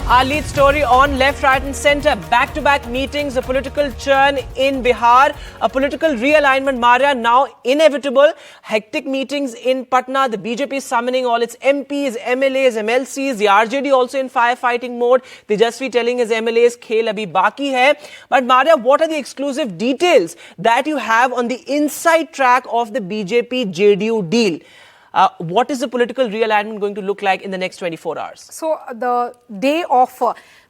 Our lead story on left, right and centre. Back-to-back meetings, a political churn in Bihar, a political realignment, Maria, now inevitable. Hectic meetings in Patna, the BJP summoning all its MPs, MLAs, MLCs, the RJD also in firefighting mode. Tejasvi telling his MLAs, khel abhi baki hai. But Maria, what are the exclusive details that you have on the inside track of the BJP-JDU deal? What is the political realignment going to look like in the next 24 hours? So the day of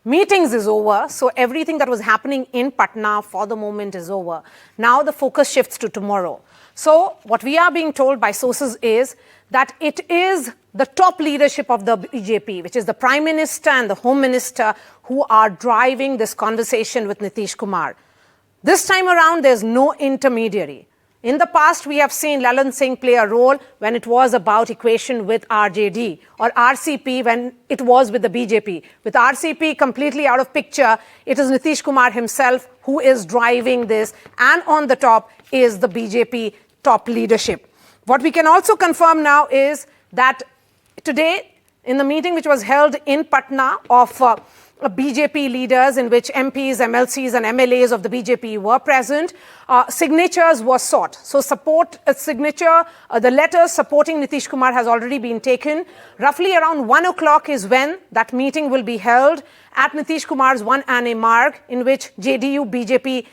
meetings is over. So everything that was happening in Patna for the moment is over. Now the focus shifts to tomorrow. So what we are being told by sources is that it is the top leadership of the BJP, which is the Prime Minister and the Home Minister, who are driving this conversation with Nitish Kumar. This time around, there's no intermediary. In the past, we have seen Lalan Singh play a role when it was about equation with RJD or RCP when it was with the BJP. With RCP completely out of picture, it is Nitish Kumar himself who is driving this, and on the top is the BJP top leadership. What we can also confirm now is that today, in the meeting which was held in Patna of BJP leaders, in which MPs, MLCs and MLAs of the BJP were present, signatures were sought. So the letters supporting Nitish Kumar has already been taken. Roughly around 1 o'clock is when that meeting will be held at Nitish Kumar's 1 Marg, in which JDU, BJP,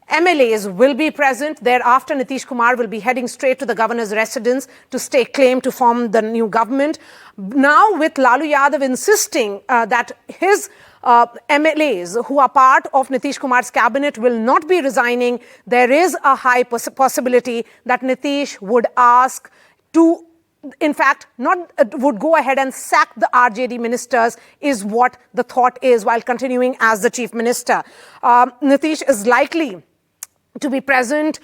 MLAs will be present. Thereafter, Nitish Kumar will be heading straight to the governor's residence to stake claim to form the new government. Now, with Lalu Yadav insisting that his MLAs who are part of Nitish Kumar's cabinet will not be resigning, there is a high possibility that Nitish would ask to, in fact, would go ahead and sack the RJD ministers, is what the thought is, while continuing as the chief minister. Nitish is likely to be present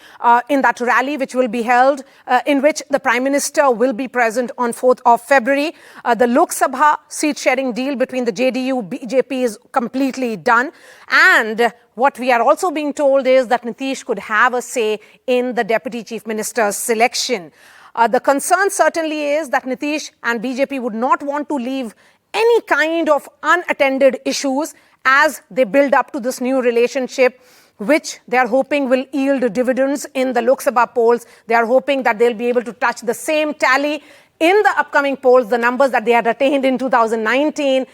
in that rally which will be held, in which the Prime Minister will be present on 4th of February. The Lok Sabha seat-sharing deal between the JDU, BJP is completely done. And what we are also being told is that Nitish could have a say in the Deputy Chief Minister's selection. The concern certainly is that Nitish and BJP would not want to leave any kind of unattended issues as they build up to this new relationship, which they are hoping will yield dividends in the Lok Sabha polls. They are hoping that they'll be able to touch the same tally in the upcoming polls, the numbers that they had attained in 2019.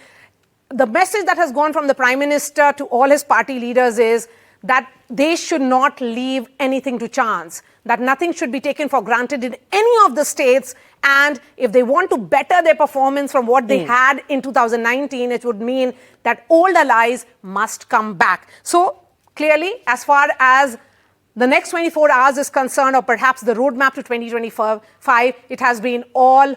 The message that has gone from the Prime Minister to all his party leaders is that they should not leave anything to chance, that nothing should be taken for granted in any of the states. And if they want to better their performance from what they had in 2019, it would mean that old allies must come back. So clearly, as far as the next 24 hours is concerned, or perhaps the roadmap to 2025, it has been all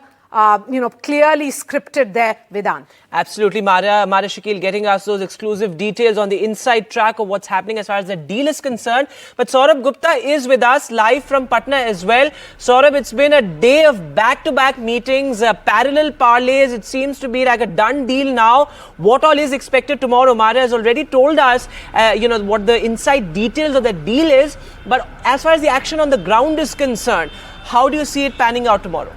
clearly scripted there, Vedant. Absolutely, Maria Shakil getting us those exclusive details on the inside track of what's happening as far as the deal is concerned. But Saurabh Gupta is with us live from Patna as well. Saurabh, it's been a day of back-to-back meetings, parallel parlays. It seems to be like a done deal now. What all is expected tomorrow? Maria has already told us, what the inside details of the deal is. But as far as the action on the ground is concerned, how do you see it panning out tomorrow?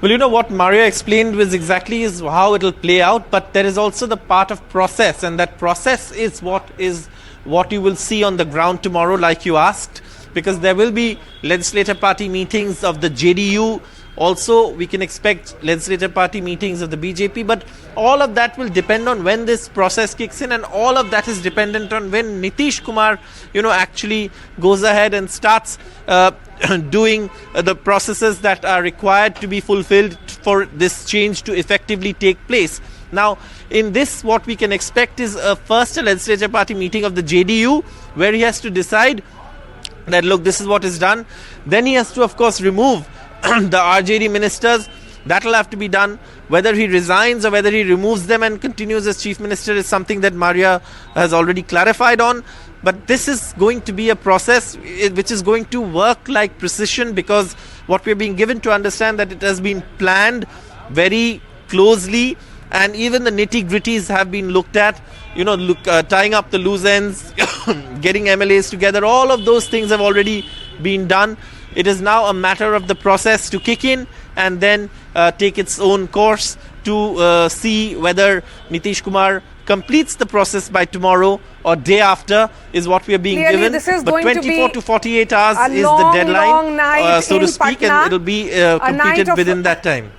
Well, what Maria explained was exactly is how it'll play out, but there is also the part of process, and that process is what you will see on the ground tomorrow, like you asked, because there will be legislative party meetings of the JDU. Also, we can expect legislative party meetings of the BJP, but all of that will depend on when this process kicks in, and all of that is dependent on when Nitish Kumar, actually goes ahead and starts doing the processes that are required to be fulfilled for this change to effectively take place. Now, in this, what we can expect is first a legislative party meeting of the JDU, where he has to decide that, look, this is what is done. Then he has to, of course, remove the RJD ministers. That will have to be done. Whether he resigns or whether he removes them and continues as chief minister is something that Maria has already clarified on. But this is going to be a process which is going to work like precision, because what we're being given to understand that it has been planned very closely, and even the nitty-gritties have been looked at, tying up the loose ends, getting MLAs together. All of those things have already been done. It is now a matter of the process to kick in and then take its own course to see whether Nitish Kumar completes the process by tomorrow or day after is what we are being Clearly, given. this is but going 24 to 48 hours a is long, the deadline, long night so to in speak, Patna. and it will be completed within that time.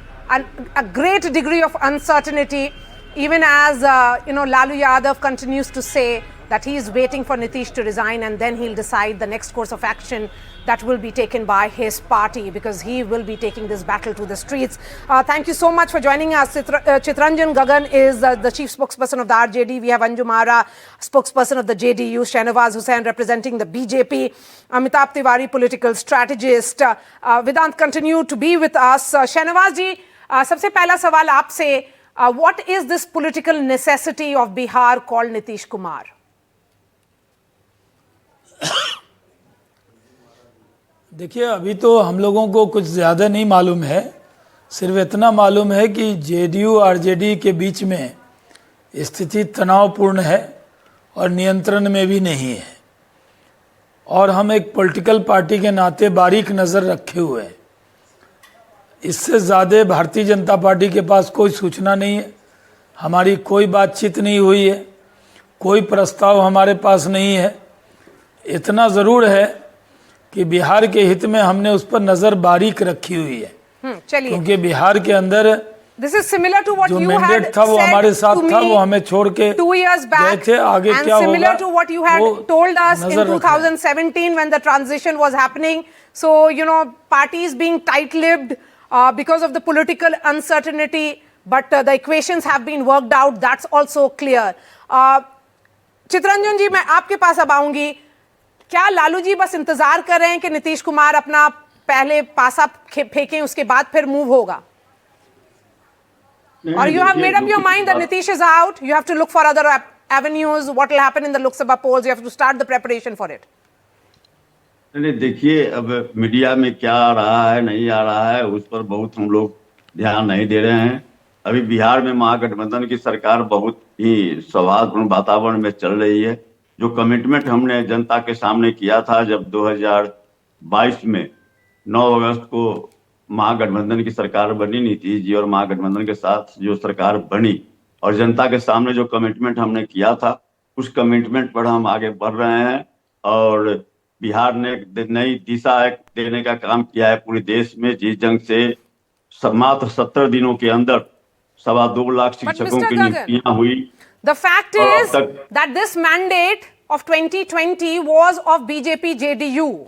A great degree of uncertainty, even as Lalu Yadav continues to say that he is waiting for Nitish to resign and then he'll decide the next course of action that will be taken by his party, because he will be taking this battle to the streets. Thank you so much for joining us. Chitranjan Gagan is the chief spokesperson of the RJD. We have Anju Mahra, spokesperson of the JDU, Shahnawaz Hussain representing the BJP, Amitabh Tiwari, political strategist. Vedant continue to be with us. Shahnawaz ji, सबसे पहला सवाल आपसे, what is this political necessity of Bihar called Nitish Kumar? देखिए, अभी तो हम लोगों को कुछ ज़्यादा नहीं मालूम है, सिर्फ इतना मालूम है कि जेडीयू आरजेडी के बीच में स्थिति तनावपूर्ण है और नियंत्रण में भी नहीं है, और हम एक पॉलिटिकल पार्टी के नाते बारीक नज़र रखे हुए हैं। इससे ज़्यादा भारतीय जनता पार्टी के पास कोई सूचना नहीं है, हमारी कोई बातचीत नहीं हुई है, कोई प्रस्ताव हमारे पास नहीं है। इतना ज़रूर है कि बिहार के हित में हमने उस पर नज़र बारीक रखी हुई है, क्योंकि बिहार के अंदर जो मैंडेट था वो हमारे साथ था, वो हमें छोड़ के 2 years back, गए थे। आगे क्या होगा, similar to what you had told us in 2017 when the transition was happening. So, parties being tight-lipped because of the political uncertainty, but the equations have been worked out. That's also clear. Chitranjan जी, मैं आपके पास अब आऊंगी। क्या लालू जी बस इंतजार कर रहे हैं कि नीतीश कुमार अपना पहले पासा फेंकें, उसके बाद फिर मूव होगा? Or you have made up your mind that Nitish is out, you have to look for other avenues, what will happen in the Lok Sabha polls, you have to start the preparation for it? नहीं, देखिए, अब media में क्या आ रहा है नहीं आ रहा है उस पर बहुत हम लोग ध्यान नहीं दे रहे हैं। अभी बिहार में महागठबंधन की सरकार बहुत ही सौहार्दपूर्ण वातावरण में चल रही है। जो कमिटमेंट हमने जनता के सामने किया था जब 2022 में 9 अगस्त को महागठबंधन की सरकार बनी, नीतीश जी और महागठबंधन के साथ जो सरकार बनी, और जनता के सामने जो कमिटमेंट हमने किया था उस कमिटमेंट पर हम आगे बढ़ रहे हैं, और बिहार ने नई दिशा देने का काम किया है पूरे देश में, जिस जंग से मात्र 70 दिनों के अंदर 2.25 लाख शिक्षकों की नियुक्तियां हुई। The fact is that this mandate of 2020 was of BJP JDU.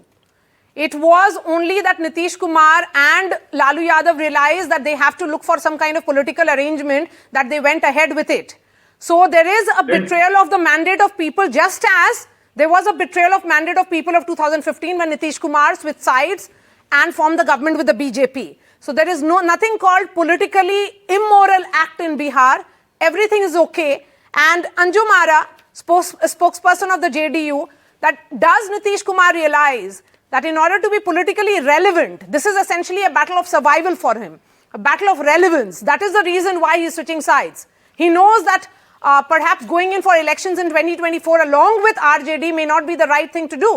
It was only that Nitish Kumar and Lalu Yadav realized that they have to look for some kind of political arrangement, that they went ahead with it. So there is a betrayal of the mandate of people, just as there was a betrayal of mandate of people of 2015 when Nitish Kumar switched sides and formed the government with the BJP. So there is nothing called politically immoral act in Bihar. Everything is okay. And Anju Mahra, spokesperson of the JDU, that does Nitish Kumar realize that in order to be politically relevant, this is essentially a battle of survival for him, a battle of relevance. That is the reason why he is switching sides. He knows that perhaps going in for elections in 2024 along with RJD may not be the right thing to do.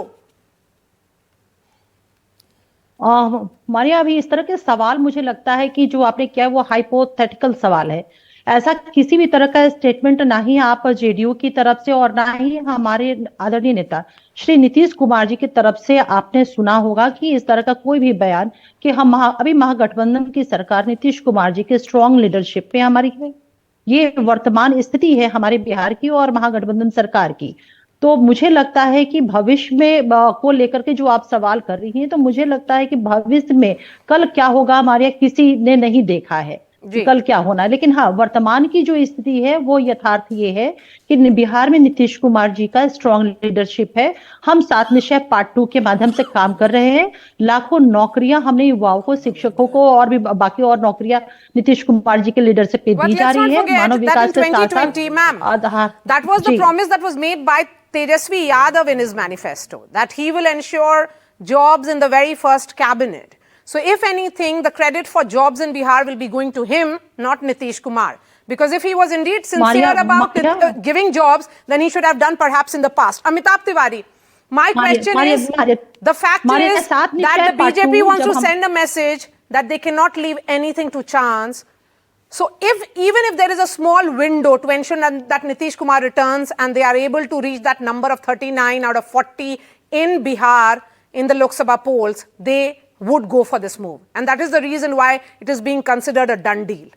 Maria, अभी इस तरह के सवाल मुझे लगता है कि जो आपने किया वो हाइपोथेटिकल सवाल है। ऐसा किसी भी तरह का स्टेटमेंट ना ही आप जेडीयू की तरफ से और ना ही हमारे आदरणीय नेता श्री नीतीश कुमार जी की तरफ से आपने सुना होगा कि इस तरह का कोई भी बयान कि हम अभी महागठबंधन की सरकार नीतीश कुमार जी के स्ट्रॉन्ग लीडरशिप पे हमारी है। ये वर्तमान स्थिति है हमारे बिहार की और महागठबंधन सरकार की। तो मुझे लगता है कि भविष्य में को लेकर के जो आप सवाल कर रही हैं, तो मुझे लगता है कि भविष्य में कल क्या होगा हमारे किसी ने नहीं देखा है कि कल क्या होना है। लेकिन हाँ, वर्तमान की जो स्थिति है वो यथार्थ ये है कि बिहार में नीतीश कुमार जी का स्ट्रॉन्ग लीडरशिप है। हम 7 निश्चय पार्ट 2 के माध्यम से काम कर रहे हैं। लाखों नौकरियां हमने युवाओं को, शिक्षकों को और भी बाकी और नौकरियां नीतीश कुमार जी के लीडरशिप पे दी जा रही है। मानव विकास के साथ साथ that was the promise that was made by Tejasvi Yadav in his manifesto, that he will ensure jobs in the very first cabinet. So if anything, the credit for jobs in Bihar will be going to him, not Nitish Kumar. Because if he was indeed sincere about giving jobs, then he should have done perhaps in the past. Amitabh Tiwari, My question is, the fact is that the BJP wants to send a message that they cannot leave anything to chance. So even if there is a small window to ensure that Nitish Kumar returns and they are able to reach that number of 39 out of 40 in Bihar in the Lok Sabha polls, they would go for this move. And that is the reason why it is being considered a done deal.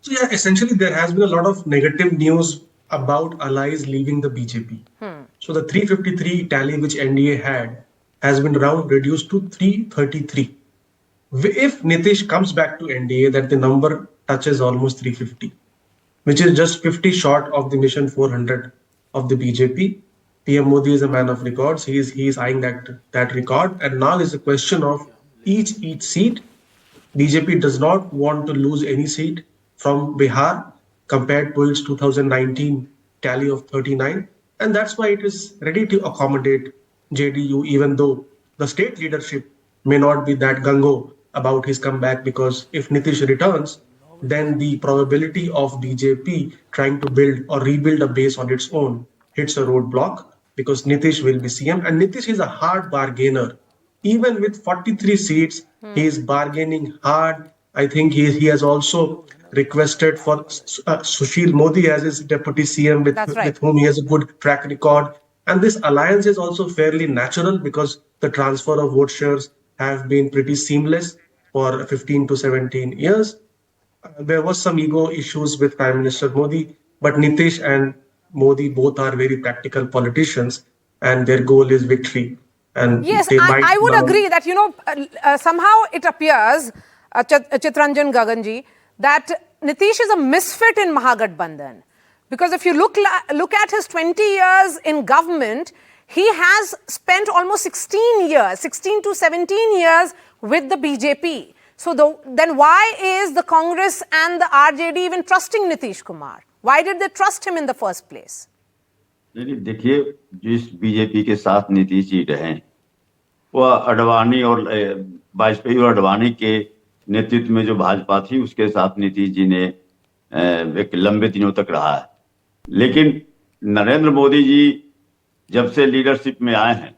So yeah, essentially there has been a lot of negative news about allies leaving the BJP. So the 353 tally which NDA had has been reduced to 333. If Nitish comes back to NDA, that the number touches almost 350, which is just 50 short of the mission 400 of the BJP. PM Modi is a man of records. He is eyeing that record. And now is a question of each seat. BJP does not want to lose any seat from Bihar compared to its 2019 tally of 39. And that's why it is ready to accommodate JDU, even though the state leadership may not be that gung-ho about his comeback, because if Nitish returns, then the probability of BJP trying to build or rebuild a base on its own hits a roadblock, because Nitish will be CM. And Nitish is a hard bargainer. Even with 43 seats, he is bargaining hard. I think he has also requested for Sushil Modi as his deputy CM, with whom he has a good track record. And this alliance is also fairly natural because the transfer of vote shares have been pretty seamless for 15 to 17 years. There was some ego issues with Prime Minister Modi, but Nitish and Modi both are very practical politicians, and their goal is victory. And yes, I would agree that, somehow it appears, Chitranjan Gaganji, that Nitish is a misfit in Mahagathbandhan. Because if you look at his 20 years in government, he has spent almost 16 to 17 years with the BJP. So then why is the Congress and the RJD even trusting Nitish Kumar? Why did they trust him in the first place? नहीं, देखिए, जिस BJP के साथ नीतीश जी रहे, वह अडवाणी और वाजपेयी और अडवाणी के नेतृत्व में जो भाजपा थी, उसके साथ नीतीश जी ने एक लंबे दिनों तक रहा है। लेकिन नरेंद्र मोदी जी जब से लीडरशिप में आए हैं,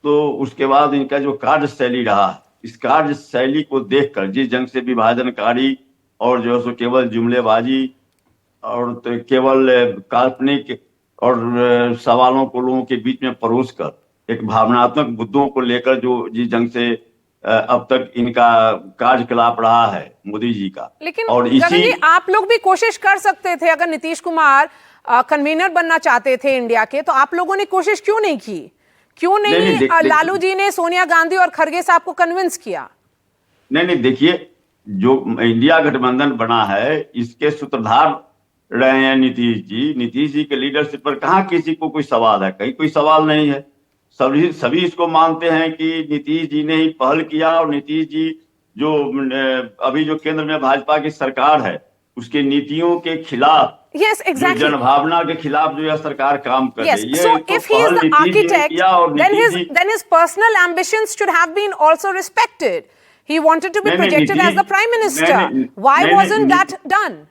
तो उसके बाद इनका जो कार्यशैली रहा, इस कार्यशैली को देखकर, जिस जंग से विभाजनकारी और जो है केवल जुमलेबाजी और तो केवल काल्पनिक और सवालों को लोगों के बीच में परोस कर एक भावनात्मक मुद्दों को लेकर जो जिस जंग से अब तक इनका कार्यकलाप रहा है मोदी जी का। लेकिन और इसी आप लोग भी कोशिश कर सकते थे, अगर नीतीश कुमार कन्वीनर बनना चाहते थे इंडिया के, तो आप लोगों ने कोशिश क्यों नहीं की? क्यों नहीं लालू जी ने सोनिया गांधी और खड़गे साहब को कन्विंस किया? नहीं, देखिए, जो इंडिया गठबंधन बना है, इसके सूत्रधार रहे हैं नीतीश जी। नीतीश जी के लीडरशिप पर कहाँ किसी को कोई सवाल है? कहीं कोई सवाल नहीं है। सभी इसको मानते हैं कि नीतीश जी ने ही पहल किया, और नीतीश जी जो अभी जो केंद्र में भाजपा की सरकार है, उसके नीतियों के खिलाफ, जनभावना के खिलाफ जो यह सरकार काम कर रही है। So if he is the architect, then his personal ambitions should have been also respected. He wanted to be projected as the prime minister. Why wasn't that done?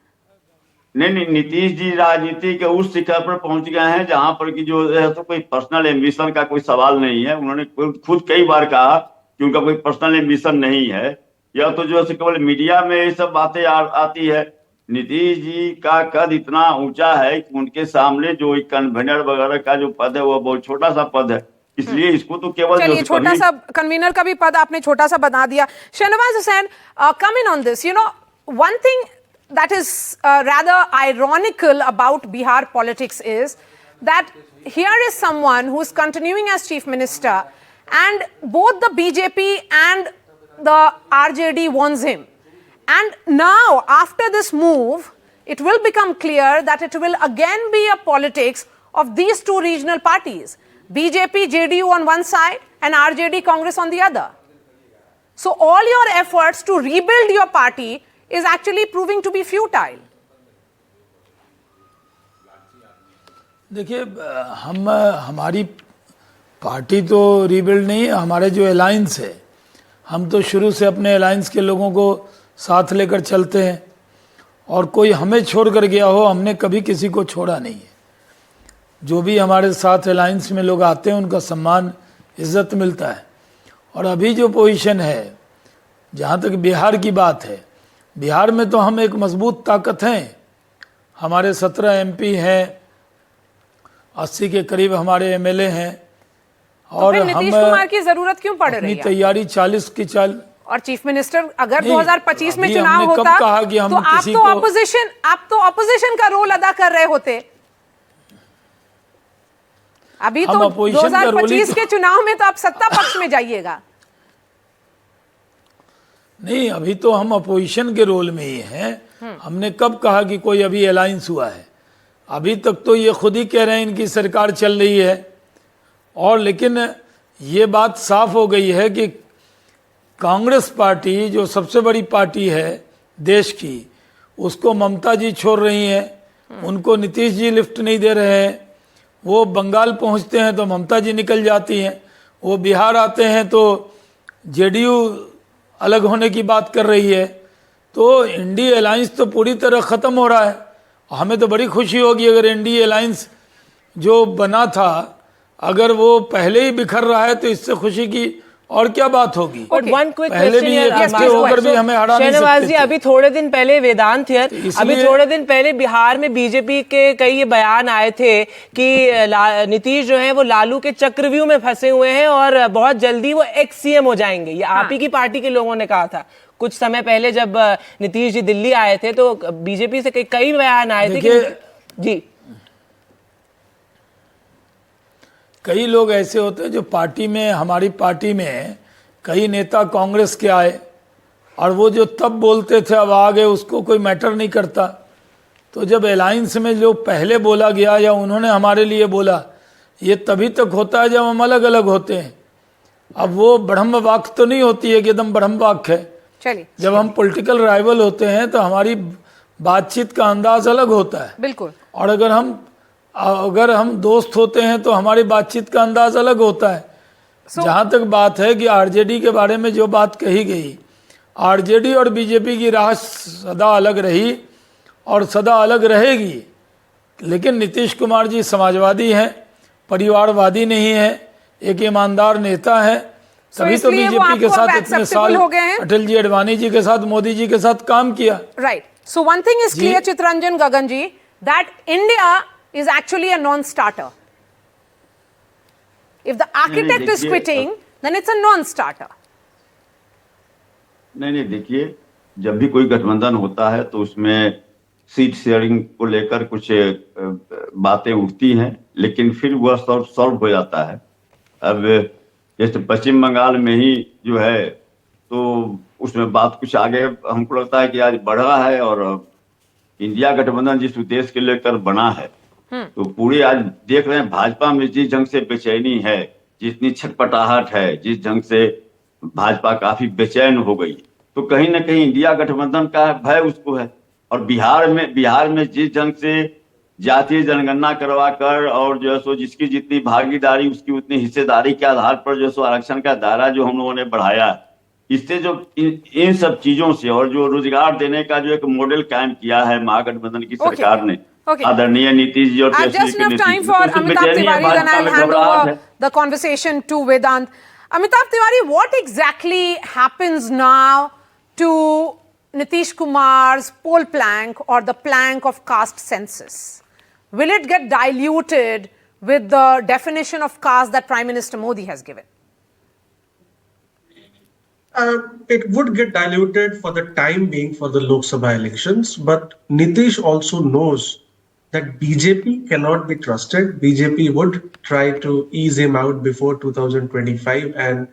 नहीं, नीतीश जी राजनीति के उस शिखर पर पहुंच गए हैं जहां पर कि जो है तो कोई पर्सनल एम्बिशन का कोई सवाल नहीं है। उन्होंने खुद कई बार कहा कि उनका कोई पर्सनल एम्बिशन नहीं है, या तो जो है केवल मीडिया में ये सब बातें आती है। नीतीश जी का कद इतना ऊंचा है कि उनके सामने जो कन्वीनर वगैरह का जो पद है वो बहुत छोटा सा पद है, इसलिए इसको तो केवल छोटा सा कन्वीनर का भी पद आपने छोटा सा बना दिया। Shahnawaz Hussain, come in on this, one thing that is rather ironical about Bihar politics is that here is someone who is continuing as chief minister, and both the BJP and the RJD wants him. And now, after this move, it will become clear that it will again be a politics of these two regional parties, BJP, JDU on one side and RJD Congress on the other. So all your efforts to rebuild your party is actually proving to be futile. देखिए, हमारी party तो rebuild नहीं है, हमारे जो alliance है, हम तो शुरू से अपने अलायंस के लोगों को साथ लेकर चलते हैं, और कोई हमें छोड़ कर गया हो, हमने कभी किसी को छोड़ा नहीं है। जो भी हमारे साथ अलायंस में लोग आते हैं उनका सम्मान इज्जत मिलता है। और अभी जो पोजीशन है, जहाँ तक बिहार की बात है, बिहार में तो हम एक मजबूत ताकत हैं। हमारे 17 MP हैं, 80 के करीब हमारे MLA हैं, और तो नीतीश कुमार की जरूरत क्यों पड़ रही है? तैयारी 40 की 40। और चीफ मिनिस्टर अगर 2025 में चुनाव हमने होता कब कहा कि हम तो आप तो ऑपोजिशन का रोल अदा कर रहे होते। अभी तो 2025 के चुनाव में तो आप सत्ता पक्ष में जाइएगा। नहीं, अभी तो हम अपोजिशन के रोल में ही हैं। हमने कब कहा कि कोई अभी अलायंस हुआ है? अभी तक तो ये खुद ही कह रहे हैं इनकी सरकार चल रही है। और लेकिन ये बात साफ हो गई है कि कांग्रेस पार्टी जो सबसे बड़ी पार्टी है देश की, उसको ममता जी छोड़ रही हैं, उनको नीतीश जी लिफ्ट नहीं दे रहे हैं। वो बंगाल पहुंचते हैं तो ममता जी निकल जाती हैं, वो बिहार आते हैं तो JDU अलग होने की बात कर रही है। तो इंडी अलायंस तो पूरी तरह ख़त्म हो रहा है। हमें तो बड़ी खुशी होगी अगर इंडी अलायंस जो बना था, अगर वो पहले ही बिखर रहा है तो इससे खुशी की और क्या बात होगी। पहले भी इकट्ठे होकर भी हमें हरा नहीं सकते थे। अभी थोड़े दिन पहले वेदांत हियर, अभी थोड़े दिन पहले बिहार में बीजेपी के कई ये बयान आए थे कि नीतीश जो है वो लालू के चक्रव्यूह में फंसे हुए हैं और बहुत जल्दी वो एक्स CM हो जाएंगे। ये आप ही की पार्टी के लोगों ने कहा था कुछ समय पहले जब नीतीश जी दिल्ली आए थे, तो बीजेपी से कई बयान आए थे कि जी कई लोग ऐसे होते हैं जो पार्टी में, हमारी पार्टी में कई नेता कांग्रेस के आए और वो जो तब बोलते थे अब आ गए, उसको कोई मैटर नहीं करता। तो जब अलायंस में जो पहले बोला गया या उन्होंने हमारे लिए बोला, ये तभी तक होता है जब हम अलग अलग होते हैं। अब वो ब्रह्म वाक्य तो नहीं होती है कि एकदम ब्रह्म वाक्य है। चलिए, जब हम पॉलिटिकल राइवल होते हैं तो हमारी बातचीत का अंदाज अलग होता है। बिल्कुल। और अगर हम दोस्त होते हैं तो हमारी बातचीत का अंदाज अलग होता है। जहाँ तक बात है कि RJD के बारे में जो बात कही गई, RJD और BJP की राह सदा अलग रही और सदा अलग रहेगी। लेकिन नीतीश कुमार जी समाजवादी हैं, परिवारवादी नहीं है, एक ईमानदार नेता है। तभी तो BJP के साथ इतने साल अटल जी, अडवाणी जी के साथ, मोदी जी के साथ काम किया। Right. So one thing is clear, Chittaranjan, Gagan ji, that India is actually a non-starter. If the architect is quitting, then it's a non-starter. नहीं, देखिए, जब भी कोई गठबंधन होता है तो उसमें सीट शेयरिंग को लेकर कुछ बातें उठती हैं, लेकिन फिर वह सॉल्व हो जाता है। अब जैसे पश्चिम बंगाल में ही जो है तो उसमें बात कुछ आगे हमको लगता है कि आज बढ़ा है, और इंडिया गठबंधन जिस उद्देश्य के लेकर बना है, तो पूरे आज देख रहे हैं भाजपा में जिस ढंग से बेचैनी है, जितनी छटपटाहट है, जिस ढंग से भाजपा काफी बेचैन हो गई, तो कहीं ना कहीं इंडिया गठबंधन का भय उसको है। और बिहार में जिस ढंग से जातीय जनगणना करवा कर और जो है सो जिसकी जितनी भागीदारी उसकी उतनी हिस्सेदारी के आधार पर जो है सो आरक्षण का दायरा जो हम लोगों ने बढ़ाया, इससे जो इन सब चीजों से और जो रोजगार देने का जो एक मॉडल कायम किया है महागठबंधन की सरकार ने, आदरणीय नीतीश जी और just enough time for Amitav Tiwari, then I'll hand over the conversation to Vedant. Amitav Tiwari, what exactly happens now to Nitish Kumar's poll plank or the plank of caste census? Will it get diluted with the definition of caste that Prime Minister Modi has given? It would get diluted for the time being for the Lok Sabha elections, but Nitish also knows that BJP cannot be trusted. BJP would try to ease him out before 2025 and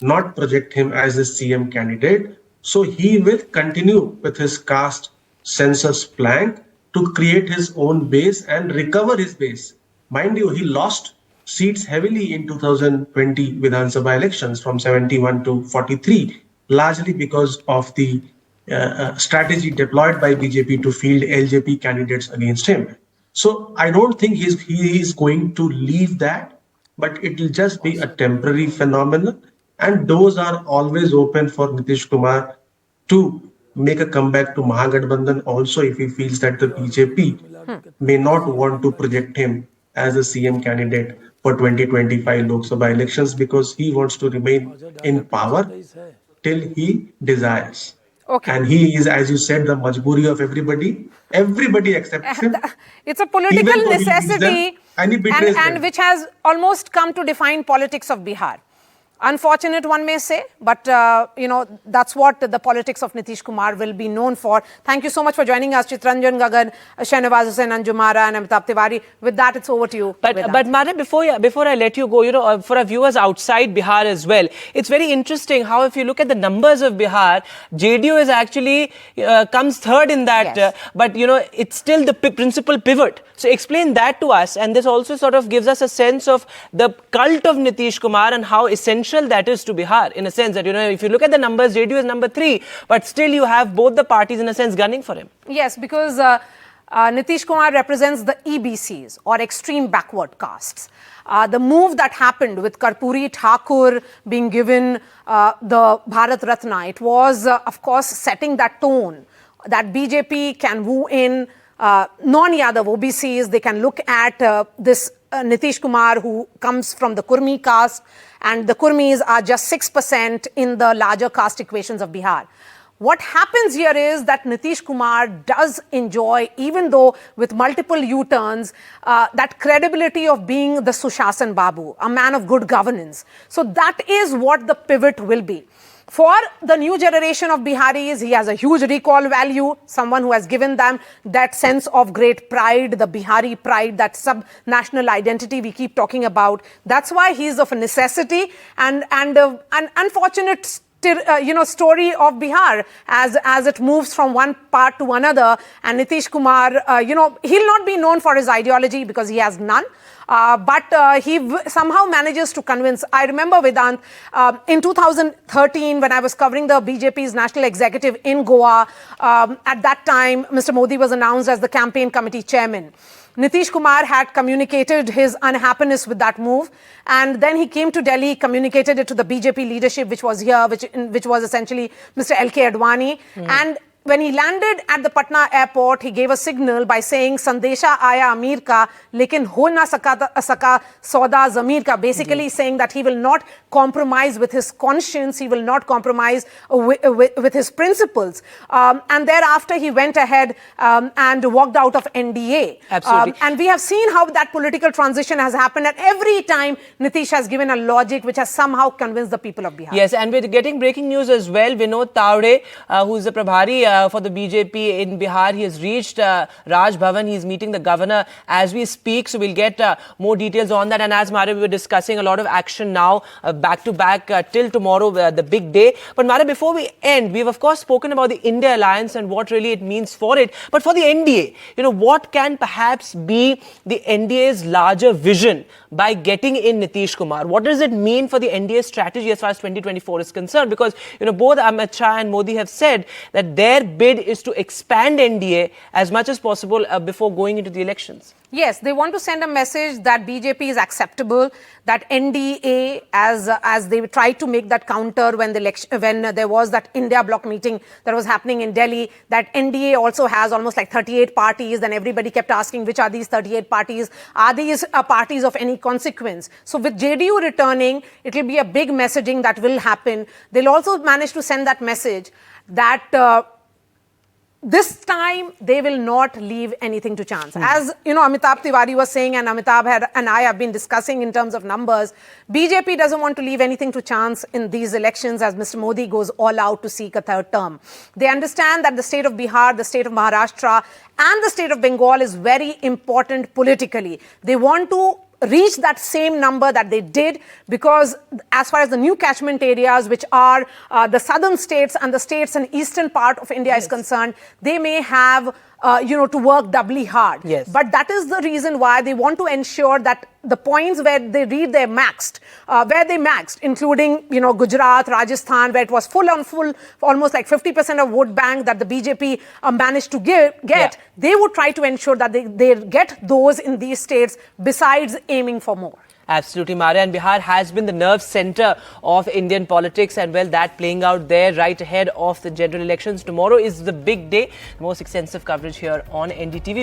not project him as a CM candidate. So he will continue with his caste census plank to create his own base and recover his base. Mind you, he lost seats heavily in 2020 Vidhan Sabha elections from 71 to 43, largely because of the strategy deployed by BJP to field LJP candidates against him. So I don't think he is going to leave that, but it will just be a temporary phenomenon. And doors are always open for Nitish Kumar to make a comeback to Mahagathbandhan also if he feels that the BJP may not want to project him as a CM candidate for 2025 Lok Sabha elections because he wants to remain in power till he desires. Okay. And he is, as you said, the majburi of everybody. Everybody accepts him. It's a political Even though he leaves them, necessity and he betrays them. and which has almost come to define politics of Bihar. Unfortunate, one may say, but that's what the politics of Nitish Kumar will be known for. Thank you so much for joining us, Chitranjan Gagan, Shahnawaz Hussain Anjumara and Amitabh Tiwari. With that, it's over to you. But Mara, before I let you go, for our viewers outside Bihar as well, it's very interesting how if you look at the numbers of Bihar, JDU is actually comes third in that, Yes. but it's still the principal pivot. So explain that to us, and this also sort of gives us a sense of the cult of Nitish Kumar and how essential that is to Bihar, in a sense that, if you look at the numbers, JDU is number 3, but still you have both the parties, in a sense, gunning for him. Yes, because Nitish Kumar represents the EBCs, or extreme backward castes. The move that happened with Karpuri Thakur being given the Bharat Ratna, it was, of course, setting that tone that BJP can woo in non-Yadav OBCs. They can look at this Nitish Kumar, who comes from the Kurmi caste, and the Kurmis are just 6% in the larger caste equations of Bihar. What happens here is that Nitish Kumar does enjoy, even though with multiple U-turns, that credibility of being the Sushasan Babu, a man of good governance. So that is what the pivot will be. For the new generation of Biharis, he has a huge recall value, someone who has given them that sense of great pride, the Bihari pride, that sub-national identity we keep talking about. That's why he is of a necessity, and an unfortunate story of Bihar as it moves from one part to another. And Nitish Kumar, he'll not be known for his ideology because he has none. But he somehow manages to convince. I remember, Vedant, in 2013, when I was covering the BJP's national executive in Goa, at that time, Mr. Modi was announced as the campaign committee chairman. Nitish Kumar had communicated his unhappiness with that move, and then he came to Delhi, communicated it to the BJP leadership, which was here, which was essentially Mr. L.K. Advani. And when he landed at the Patna airport, he gave a signal by saying, "Sandesha aaya Amir ka, lekin ho na saka sauda zamir ka," basically saying that he will not compromise with his conscience, he will not compromise with his principles. And thereafter, he went ahead and walked out of NDA. Absolutely. And we have seen how that political transition has happened, and every time Nitish has given a logic which has somehow convinced the people of Bihar. Yes, and we're getting breaking news as well. Vinod Tawde, who's the Prabhari for the BJP in Bihar, he has reached Raj Bhavan. He's meeting the governor as we speak. So we'll get more details on that. And as Mara, we were discussing a lot of action now, back to back till tomorrow, the big day. But Mara, before we end, we've of course spoken about the India Alliance and what really it means for it. But for the NDA, what can perhaps be the NDA's larger vision by getting in Nitish Kumar? What does it mean for the NDA strategy as far as 2024 is concerned? Because, both Amit Shah and Modi have said that their bid is to expand NDA as much as possible before going into the elections. Yes, they want to send a message that BJP is acceptable, that NDA, as they tried to make that counter when there was that India Bloc meeting that was happening in Delhi, that NDA also has almost like 38 parties, and everybody kept asking, which are these 38 parties? Are these parties of any consequence? So with JDU returning, it will be a big messaging that will happen. They'll also manage to send that message that this time they will not leave anything to chance. As Amitabh Tiwari was saying, and Amitabh and I have been discussing in terms of numbers, BJP doesn't want to leave anything to chance in these elections as Mr. Modi goes all out to seek a third term. They understand that the state of Bihar, the state of Maharashtra, and the state of Bengal is very important politically. They want to reach that same number that they did, because as far as the new catchment areas, which are the southern states and the states in eastern part of India is concerned, they may have to work doubly hard. Yes. But that is the reason why they want to ensure that the points where they read they're maxed, including, Gujarat, Rajasthan, where it was full, almost like 50% of vote bank that the BJP managed to get, they would try to ensure that they get those in these states besides aiming for more. Absolutely, Maria. And Bihar has been the nerve center of Indian politics, and that playing out there right ahead of the general elections. Tomorrow is the big day. The most extensive coverage here on NDTV.